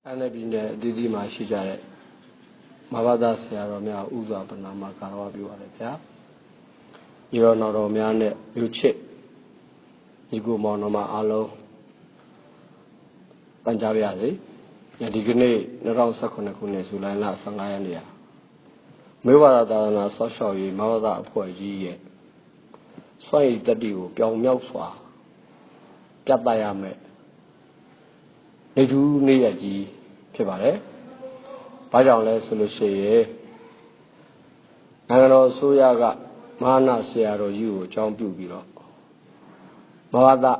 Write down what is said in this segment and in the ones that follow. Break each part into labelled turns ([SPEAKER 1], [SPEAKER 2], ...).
[SPEAKER 1] အဲ့ဒီပြည်နယ်အသီးသီးမှာရှိကြတဲ့မဘာသာဆရာတော်များဥစွာပနာမှာကာရဝပြုရတယ်ဗျာဒီတော့တော်တော်များနဲ့မြို့ချစ်ဒီကိုမောင်တော်မှာအားလုံးပန်ကြပါရစေဒီကနေ့2019ခုနှစ်ဇူလိုင်လ15ရက်နေ့မေဝါဒသာသနာဆော့ရှော့ရေးမဘာသာအဖွဲ့ကြီးရဲ့စွန့်ရည်တတိကိုပြောင်မြောက်စွာပြသရမယ်နေတူးနေ့ရက်ကြီးဖြစ်ပါတယ်။ဘာကြောင့်လဲဆိုလို့ရှိရင်နိုင်ငံတော်အစိုးရကမဟာနာဆရာတော်ကြီးကိုအကြောင်းပြုပြီးတော့မဘာသာ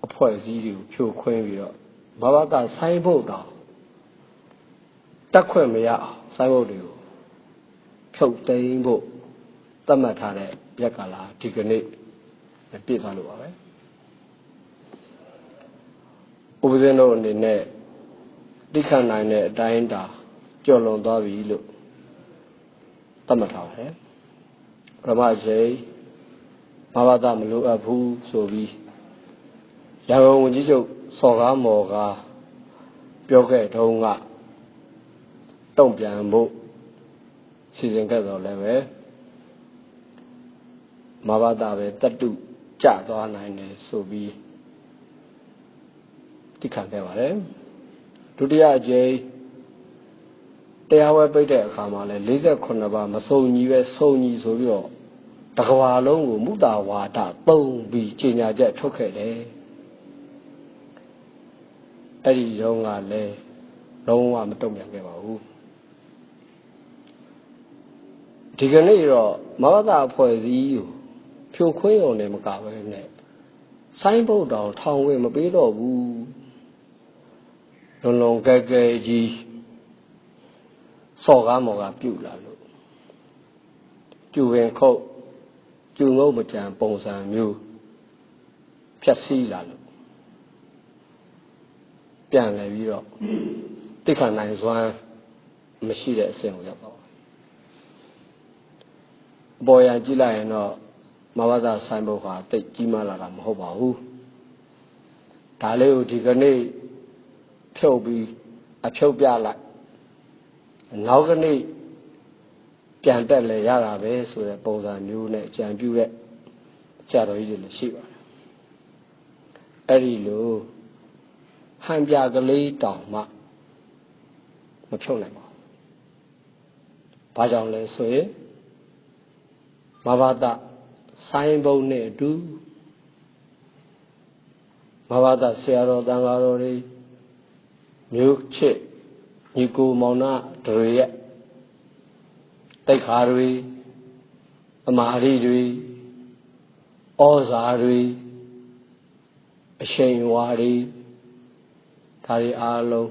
[SPEAKER 1] အဖွဲ့အစည်းတွေကိုဖြိုခွင်းပြီးတော့မဘာသာဆိုင်းဖို့တောင်တက်ခွင့်မရအောင်ဆိုင်းဖို့တွေကိုဖြုတ်သိမ်းဖို့သတ်မှတ်ထားတဲ့ရက်ကလာဒီကနေ့ပြည့်သွားလို့ပါပဲ။ဥပဇင်းတို့အနေနဲ့တိခတ်နိုင်တဲ့အတိုင်းတာကြော်လွန်သွားပြီလို့သတ်မှတ်ထားပါတယ်။ပထမချိန်မဘာသာမလိုအပ်ဘူးဆိုပြီးရန်ကုန်ဝန်ကြီးချုပ်စော်ကားမော်ကပြောခဲ့တုန်းကတုံ့ပြန်ဖို့စီစဉ်ခဲ့တော့လည်းပဲမဘာသာပဲတတုကျသွားနိုင်တယ်ဆိုပြီးတိခတ်ခဲ့ပါတယ်ဒုတိယအကြိမ်တရားဝဲပိတ်တဲ့အခါမှာလည်း48ပါးမစုံညီပဲစုံညီဆိုပြီးတော့တကဘာလုံးကိုမုတာဝါဒသုံးပြီးကြေညာချက်ထုတ်ခဲ့တယ်အဲ့ဒီရုံးကလည်းလုံးဝမတုံ့ပြန်ခဲ့ပါဘူးဒီကနေ့တော့မဘာသာအဖွဲ့အစည်းကိုဖြိုခွင်းရုံနဲ့မကပဲနဲ့ဆိုင်းဘုတ်တောင်ထောင်ဝင်မပေးတော့ဘူးလုံလုံကဲကဲကြီးစော်ကားမော်ကပြုတ်လာလို့ကျူဝင်ခုတ်ကျူငုတ်မကြံပုံစံမျိုးဖြတ်စည်းလာလို့ပြန်လဲပြီးတော့တိခတ်နိုင်စွမ်းမရှိတဲ့အဆင့်ကိုရောက်သွားအပေါ်ရန်ကြည့်လိုက်ရင်တော့မဘာသာဆိုင်ဘုတ်ဟာတိတ်ကြီးမားလာတာမဟုတ်ပါဘူးဒါလေးကိုဒီကနေ့ဖြုတ်ပြီးအဖြုတ်ပြလိုက်နောက်ကနေ့ပြန်တက်လဲရတာပဲဆိုတဲ့ပုံစံမျိုးနဲ့ကြံပြူတဲ့ဆရာတော်ကြီးတွေလည်းရှိပါတယ်အဲ့ဒီလိုဟန်ပြကလေးတောင်မှမဖြုတ်နိုင်ပါဘူးဘာကြောင့်လဲဆိုရင်မဘာသာဆိုင်းဘုတ်နဲ့အတူမဘာသာဆရာတော်တန်ဃာတော်တွေမြို့ချစ်ညီကိုမောင်နှတွေရဲ့တိတ်ခါတွေအမာရီတွေဩဇာတွေအရှိန်ဝါတွေဒါတွေအားလုံး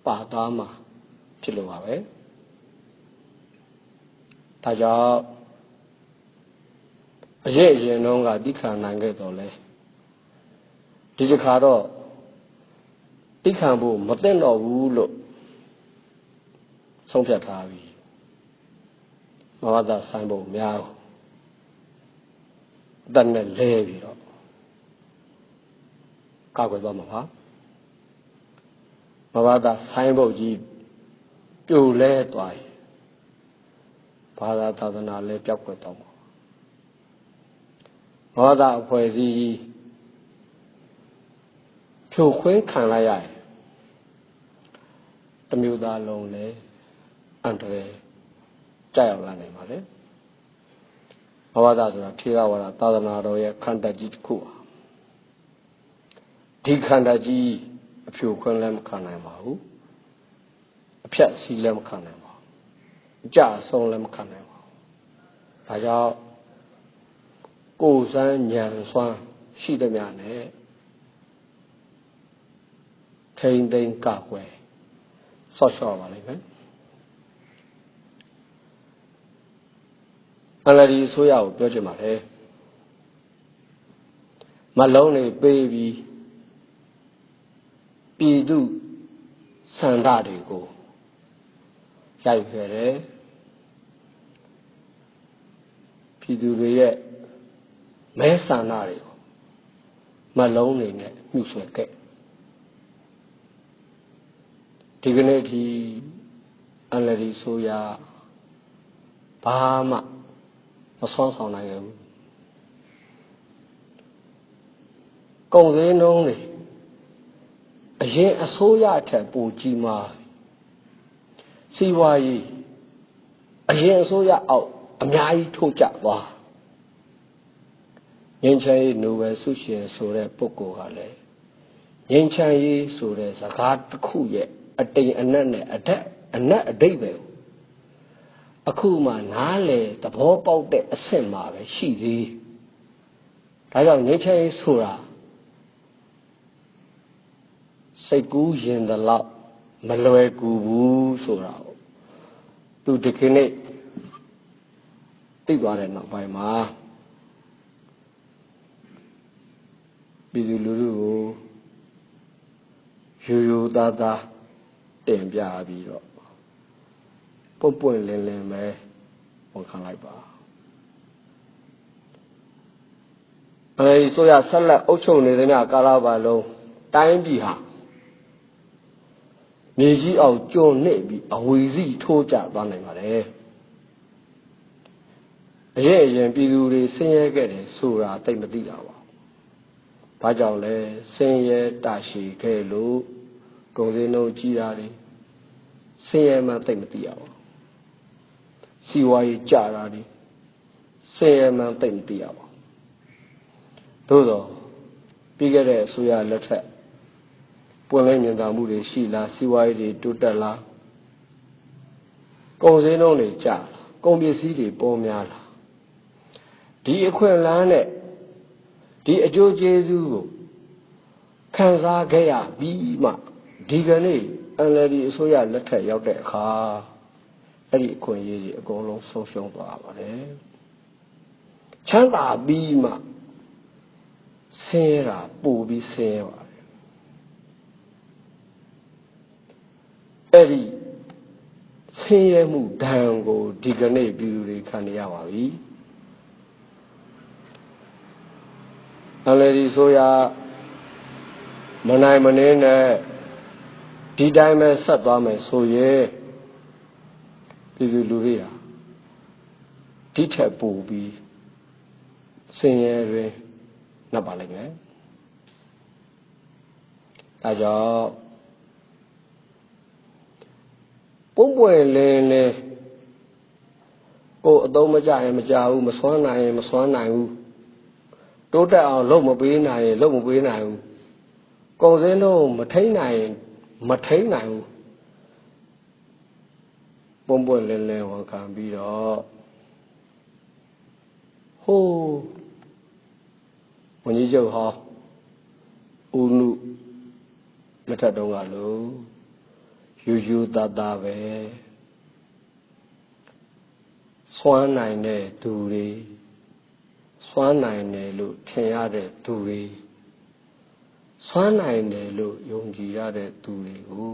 [SPEAKER 1] ပါသွားမှာဖြစ်လို့ပါပဲဒါကြောင့်အရင်တုန်းကတိခါနိုင်ခဲ့တော့လဲဒီတစ်ခါတော့တိခံဖို့မသိတော့ဘူးလို့ဆုံးဖြတ်ထားပြီမဘာသာဆိုင်ဖို့များအသက်နဲ့လဲပြီးတော့ကောက်ွယ်သွားမှာပါမဘာသာဆိုင်ဖို့ကြီးပြိုလဲသွားရင်ဘာသာသာသနာလဲပြောက်ွယ်တော့မှာမဘာသာအဖွဲ့အစည်းဖြိုခွင်းခံလိုက်ရရင်တမျိုးသားလုံးလည်းအန္တရာယ်ကြောက်ရောက်လာနိုင်ပါလေဘဝသာဆိုတာထေရဝါဒသာသနာတော်ရဲ့ခန္ဓာကြီးတစ်ခုပါဒီခန္ဓာကြီးအဖြိုခွင်းလည်းမခံနိုင်ပါဘူးအဖြတ်စီးလည်းမခံနိုင်ပါဘူးအကြအဆုံးလည်းမခံနိုင်ပါဘူးဒါကြောင့်ကိုယ်စမ်းဉာဏ်စွမ်းရှိသမျှနဲ့ထိန်သိမ်းကကွယ်ဆော့ရှော့ပါလိမ့်မယ်အလဒီဆိုရကိုပြောချင်ပါတယ်မလုံးနေပေးပြီးပြည်သူစန္ဒတွေကိုရိုက်ခဲ့တယ်ပြည်သူတွေရဲ့မဲဆန္ဒတွေကိုမလုံးနေနဲ့မြှုပ်ဆွဲခဲ့ ဒီကနေ့ဒီNLD ဆိုရဘာမှမဆွမ်းဆောင်နိုင်ဘူးကုန်စည်နှုန်းတွေအရင်အစိုးရထက်ပိုကြီးမားစီးပွားရေးအရင်အစိုးရအောက်အများကြီးထိုးကျသွားငင်းချမ်းရေးနိုဘယ်ဆုရှင်ဆိုတဲ့ပုဂ္ဂိုလ်ကလည်းငင်းချမ်းရေးဆိုတဲ့စကားတစ်ခုရဲ့အတိမ်အနက်နဲ့အနက်အဓိပ္ပာယ်အခုမှနားလေသဘောပေါက်တဲ့အဆင့်မှာပဲရှိသေးဒါကြောင့်ငင်းချမ်းရေးဆိုတာစိတ်ကူးရင်တလောက်မလွယ်ကူဘူးဆိုတာသူဒီကနေ့သိသွားတဲ့နောက်ပိုင်းမှာပြည်သူလူထုကိုရိုးသားသားတင်ပြပြီးတော့ပွင့်လင်းလင်းပဲဝန်ခံလိုက်ပါအဲဒီဆိုရဆက်လက်အုပ်ချုပ်နေသမျှကာလပတ်လုံးတိုင်းပြည်ဟာမြေကြီးအောင်ကျွန်းနေပြီးအဝီစီထိုးကျသွားနိုင်ပါတယ်အရင်ပြည်သူတွေဆင်းရဲခဲ့တယ်ဆိုတာသိမသိတာပါဘာကြောင့်လဲဆင်းရဲတာရှိခဲ့လို့ကုန်စည်နှုန်းကြီးတာတွေဆင်းရဲမှသိမသိရပါစီဝါရေးကြတာတွေဆင်းရဲမှသိမသိရပါသို့တော့ပြီးခဲ့တဲ့အစိုးရလက်ထက်ပွင့်လင်းမြင်သာမှုတွေရှိလားစီဝါရေးတွေတိုးတက်လားကုန်စည်နှုန်းတွေကျလားကုန်ပစ္စည်းတွေပေါ်များလားဒီအခွင့်အလမ်းနဲ့ဒီအကျိုးကျေးဇူးကိုခံစားခဲ့ရပြီးမှဒီကနေ့ NLD အစိုးရလက်ထက်ရောက်တဲ့အခါအဲ့ဒီအခွင့်အရေးတွေအကုန်လုံးဆုံးရှုံးသွားပါတယ်ချမ်းသာပြီးမှဆင်းရဲတာပိုပြီးဆင်းရဲပါတယ်အဲ့ဒီဆင်းရဲမှုဒဏ်ကိုဒီကနေ့ပြည်သူတွေခံနေရပါပြီNLD ဆိုရမနိုင်မနှင်းနဲ့ဒီတိုင်းပဲဆက်သွားမယ်ဆိုရင်ပြည်သူလူတွေဟာဒီထက်ပိုပြီးဆင်းရဲတွင်နှပ်ပါလိမ့်မယ်ဒါကြောင့်ပွင့်လင်းလင်းကိုအသုံးမကျရင်မကျဘူးမစွမ်းနိုင်ရင်မစွမ်းနိုင်ဘူးတိုးတက်အောင်လုပ်မပေးနိုင်ရင်လုပ်မပေးနိုင်ဘူးကုန်စည်နှုန်းမထိန်းနိုင်ရင်မထိန်းနိုင်ဘူးပွင့်လင်းလင်းဝန်ခံပြီးတော့ဟိုးဝန်ကြီးချုပ်ဟောဦးနုလက်ထက်တုန်းကလို့ယူသားသားပဲစွမ်းနိုင်တဲ့သူတွေစွမ်းနိုင်တယ်လို့ထင်ရတဲ့သူတွေစွမ်းနိုင်တယ်လို့ယုံကြည်ရတဲ့သူတွေကို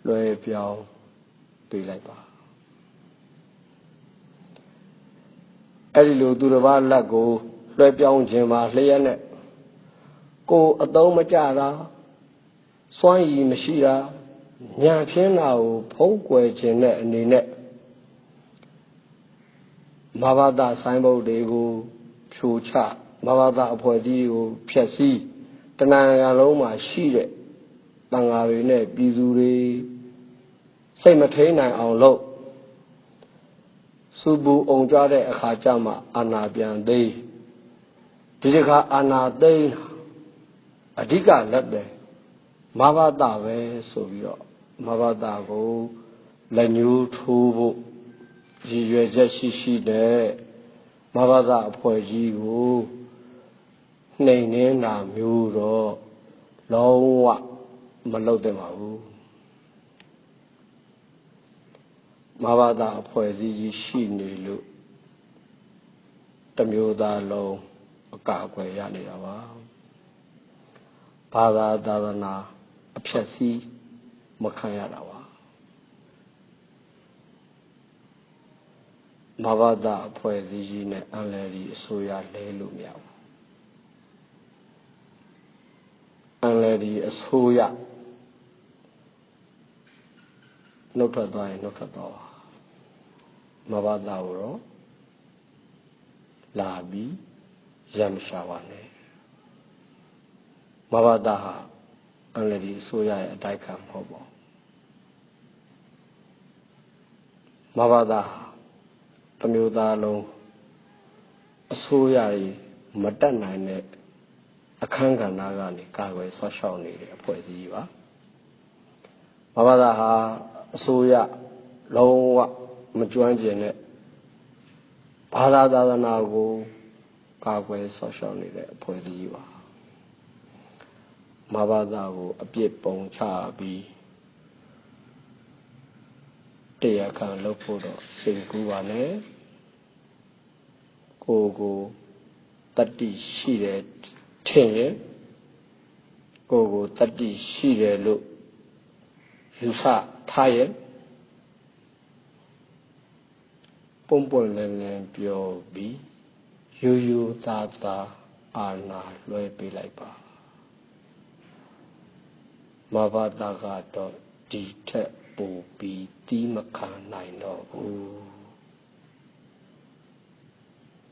[SPEAKER 1] လွှဲပြောင်းပေးလိုက်ပါအဲ့ဒီလိုသူတစ်ပါးလက်ကိုလွှဲပြောင်းခြင်းမှာလျှက်နဲ့ကိုအသုံးမကျတာစွမ်းရည်မရှိတာညာဖြင်းတာကိုဖုံးကွယ်ခြင်းတဲ့အနေနဲ့မဘာသာဆိုင်ဘုတ်တွေကိုဖြိုချမဘာသာအဖွဲ့အစည်းကိုဖျက်ဆီးတဏှာရလုံးမှာရှိတဲ့တန်ဃာတွေနဲ့ပြည်သူတွေစိတ်မထိန်နိုင်အောင်လုပ်စူပူအောင်ကြတဲ့အခါကျမှအာနာပြန်သိဒီတစ်ခါအာနာသိအဓိကလက်တယ်မဘာသာပဲဆိုပြီးတော့မဘာသာကိုလက်ညှိုးထိုးဖို့ရည်ရွယ်ချက်ရှိတဲ့မဘာသာအဖွဲ့ကြီးကိုနှိမ်နှင်းတာမျိုးတော့လုံးဝမလုပ်သင့်ပါဘူးမဘာသာအဖွဲ့အစည်းကြီးရှိနေလို့တစ်မျိုးသားလုံးအကာအကွယ်ရနေတာပါဘာသာသာသနာအဖြတ်စီးမခံရတာပါမဘာသာအဖွဲ့အစည်းကြီးနဲ့ NLD အစိုးရလဲလို့မရဘူး NLD အစိုးရ နှုတ်ထွက်သွားရင်နှုတ်ထွက်သွားပါမဘာသာကိုတော့လာပြီးရမရှာပါနဲ့မဘာသာဟာအန်လဒီအစိုးရရဲ့အတိုက်ခံမဟုတ်ပါဘူးမဘာသာတမျိုးသားလုံးအစိုးရကြီးမတက်နိုင်တဲ့အခန်းကဏ္ဍကနေကာကွယ်ဆောက်ရှောက်နေတဲ့အဖွဲ့အစည်းပါမဘာသာဟာအစိုးရလုံးဝမကျွမ်းကျင်တဲ့ဘာသာသာသနာကိုကာကွယ်ဆောက်ရှောက်နေတဲ့အဖွဲ့အစည်းပါမဘာသာကိုအပြစ်ပုံချပြီးတရားခံလုပ်ဖို့တော့စိတ်ကူးပါနဲ့ကိုတတ္တိရှိတယ်ထင်ရင်ကိုတတ္တိရှိတယ်လို့ယူဆထားရဲ့ပုံပွင့်လင်းလင်းပြောပြီးရိုးရိုးသားသားအာဏာလွှဲပေးလိုက်ပါမဘာသာကတော့ဒီထက်ပိုပြီးတီးမခံနိုင်တော့ဘူး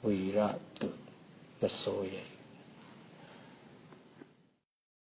[SPEAKER 1] ဝိရတုမစိုးရဲ့